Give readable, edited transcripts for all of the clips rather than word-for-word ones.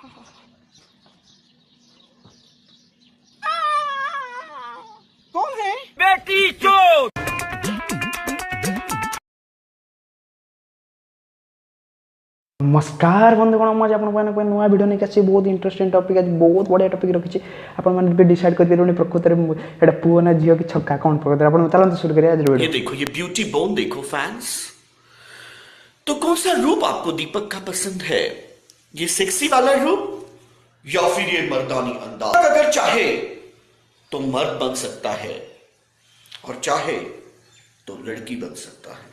कौन है? बेटी चोर। नमस्कार बंधुगण मुझे आपको नुआ वीडियो नहीं आसी बहुत इंटरेस्टिंग टॉपिक आज बहुत बढ़िया टॉपिक रखी आपने डिसाइड कर प्रकृत पुओ ना झील कि छक्का कौन प्रकृत चलते शुरू करें आज ये वीडियो। देखो, ये ब्यूटी बोन देखो फैंस। तो कौन सा रूप आपको दीपक का पसंद है? ये सेक्सी वाला रूप या फिर ये मर्दानी अंदाज? अगर चाहे तो मर्द बन सकता है और चाहे तो लड़की बन सकता है,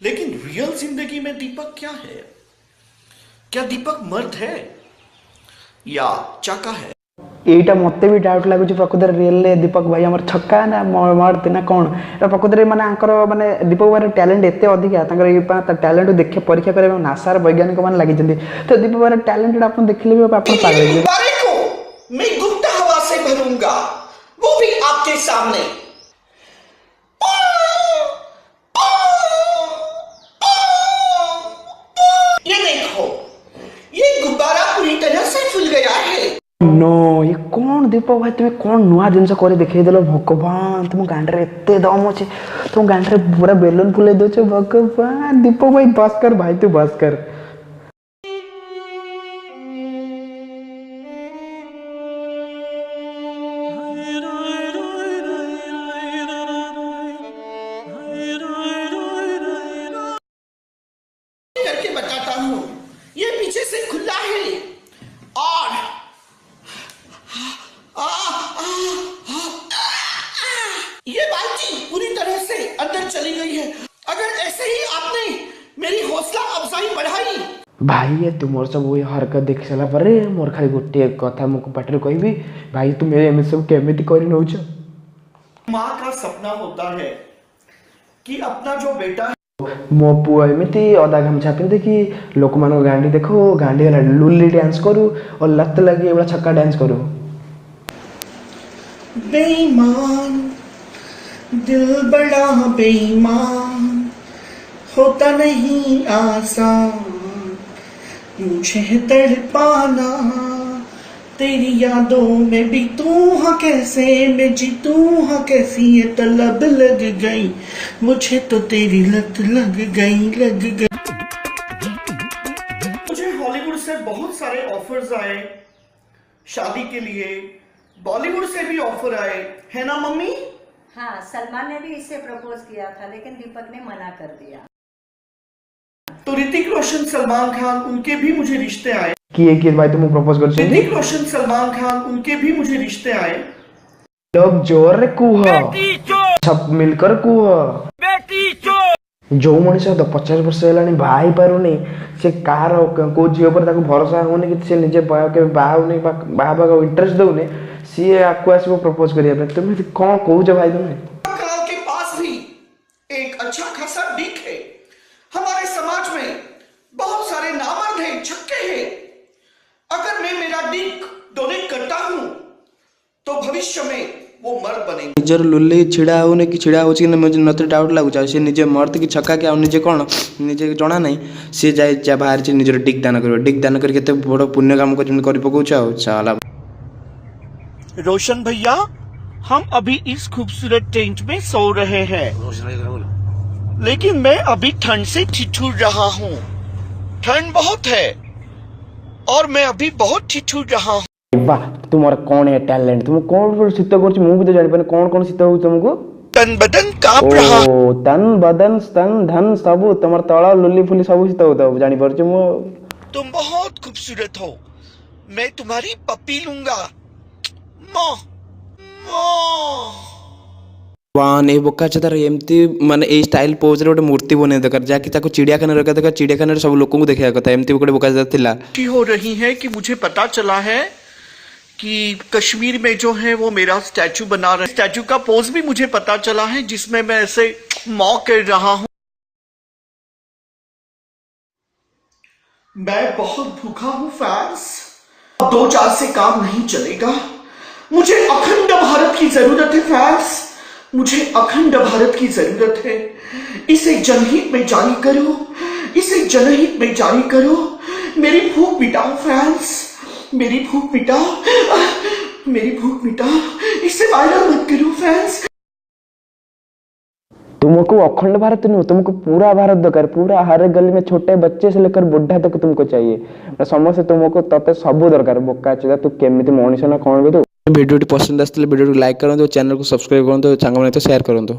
लेकिन रियल जिंदगी में दीपक क्या है? क्या दीपक मर्द है या चाका है? यहीटा मत भी डाउट लगुच प्रकृत रियल दीपक भाई आम छक्का ना मर्द ना कौन प्रकृत माने माने दीपक भाई टैलेंट एत अधिका टैलेंट देखे परीक्षा कर नासार वैज्ञानिक मैंने लगी तो दीपक भाई टैलेंटेड आप देखिले भी आप मैं गुप्त हवा से भरूंगा, वो भी आपके सामने। ये देखो, ये गुब्बारा पूरी तरह से फूल गया है। नो ये कौन दीपक भाई तुम्हें कौन नुआ जिनस कर देखे देल भगवान तुम गांडे एत दम अच्छे तुम गांडे पूरा बेलून फुले दौच भगवान दीपक भाई बस कर भाई तू बस कर। करके बताता हूं, ये पीछे से खुला है और ये बाल्टी पूरी तरह से अंदर चली गई है। अगर ऐसे ही आपने मेरी हौसला अफजाई बढ़ाई भाई ये तुम सब वो हरकत देख सारा पर मोर खाली गोटे कथा मो पाटे कहबी भाई तुम एम सब केमी कर नौ माँ का सपना होता है कि अपना जो बेटा मो पुआ एमती अदा गामछा पिंधे कि लोक मान गांडी देखो गांडी वाला लुल्ली डांस करू और लत लगी एवं छक्का डांस करू। बेईमान दिल बड़ा बेईमान होता नहीं आसान मुझे तड़पाना तेरी यादों में बीतूं हाँ कैसे मैं जीतूं हाँ कैसी ये तलब लग गई मुझे तो तेरी लत लग गई। मुझे हॉलीवुड से बहुत सारे ऑफर्स आए शादी के लिए, बॉलीवुड से भी ऑफर आए, है ना मम्मी? हाँ, सलमान ने भी इससे प्रपोज किया था लेकिन दीपक ने मना कर दिया। तो ऋतिक रोशन, सलमान खान, उनके भी मुझे रिश्ते आए। कि भाई तुम प्रपोज कर ऋतिक रोशन, सलमान खान, उनके भी मुझे रिश्ते आए। लोग जोर रे कुह बेटी चोर। सब मिलकर कुह बेटी चोर। जो मनीष तो 50 वर्ष है बाई पारुनी से कार को झील पर भरोसा होनी कि निजे बाहनी बाहा इंटरेस्ट दौने सी आपको आसो प्रपोज करिए तुम कौन कह भाई तुम्हें? के पास भी एक अच्छा खासा डिक है। हमारे समाज में बहुत सारे नामर्द हैं, छक्के हैं। अगर मैं मेरा डिक डोनेट करता हूं तो भविष्य में वो मर्द बनेंगे। निजर लुल्ली छिड़ा होने कि छिड़ा हो मुझे नते डाउट लगुचा से निजे मर्द की छक्का क्या निजे कौन निजे जना नहीं सी जाए बाहर निजर डिक दान कर डिक दान करके केते बड़ पुण्य काम कर पकाउछ साला। रोशन भैया, हम अभी इस खूबसूरत टेंट में सो रहे हैं, लेकिन मैं अभी ठंड से ठिठुर रहा हूँ। ठंड बहुत है और मैं अभी बहुत ठिठुर रहा हूँ। वाह तुम्हारा कौन है टैलेंट तुम कौन शीत कर मुझे तो जान पाने कौन कौन शीत हो तुमको? तन बदन कांप रहा। ओ तन बदन स्तन धन सब तुम तला लुल्ली फुली सब शीत होता जानी पारछ मु। तुम बहुत खूबसूरत हो, मैं तुम्हारी पप्पी लूंगा। माँ वान ए बोका तार एमती माने ए स्टाइल पोज रे गोटे मूर्ति बने दरकार जाकि ताको चिड़ियाखाना रखा दरकार चिड़ियाखाना सब लोगों को देखा कथा एमती गोटे बोका थिला। हो रही है कि मुझे पता चला है कि कश्मीर में जो है वो मेरा स्टैचू बना रहे। स्टैचू का पोज भी मुझे पता चला है जिसमें मैं ऐसे मॉ कर रहा हूं। मैं बहुत भूखा हूं फैंस, 2-4 से काम नहीं चलेगा। मुझे अखंड भारत की जरूरत है फैंस, मुझे अखंड भारत की जरूरत है। इसे जनहित में जारी करो, इसे जनहित में जारी करो। मेरी भूख मिटाओ फैंस, मेरी भूख मिटाओ, मेरी भूख मिटाओ, इसे वायरल मत करो फैंस। तुमको अखंड भारत नहीं, तुमको पूरा भारत दरकार, पूरा हर गली में छोटे बच्चे से लेकर बुढ़ा तक तुमको चाहिए, समस्त तुमको तते सब दरकार। बोका चुदा तू केमिति मनीष ना कौन भी तू। वीडियो पसंद आसले वीडियो लाइक करंतु, चैनल को सब्सक्राइब करंतु, सांग माने तो शेयर करंतु।